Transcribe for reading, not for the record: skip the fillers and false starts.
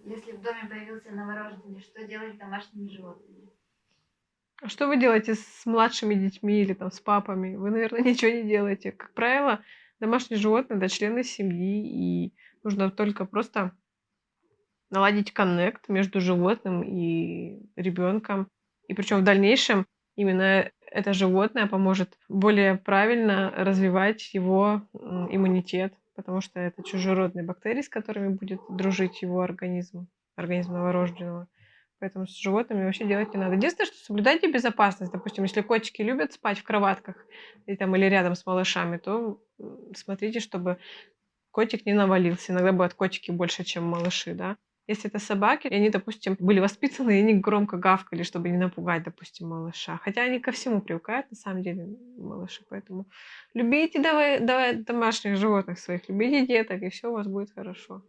Если в доме появился новорожденный, что делать с домашними животными? А что вы делаете с младшими детьми или там с папами? Вы, наверное, ничего не делаете. Как правило, домашние животные — это члены семьи, и нужно только просто наладить коннект между животным и ребенком. И причем в дальнейшем именно это животное поможет более правильно развивать его иммунитет, потому что это чужеродные бактерии, с которыми будет дружить его организм, организм новорожденного. Поэтому с животными вообще делать не надо. Единственное, что соблюдайте безопасность. Допустим, если котики любят спать в кроватках и там, или рядом с малышами, то смотрите, чтобы котик не навалился. Иногда бывают котики больше, чем малыши, да. Если это собаки, и они, допустим, были воспитаны, и они громко гавкали, чтобы не напугать, допустим, малыша. Хотя они ко всему привыкают, на самом деле, малыши. Поэтому любите давай домашних животных своих, любите деток, и все у вас будет хорошо.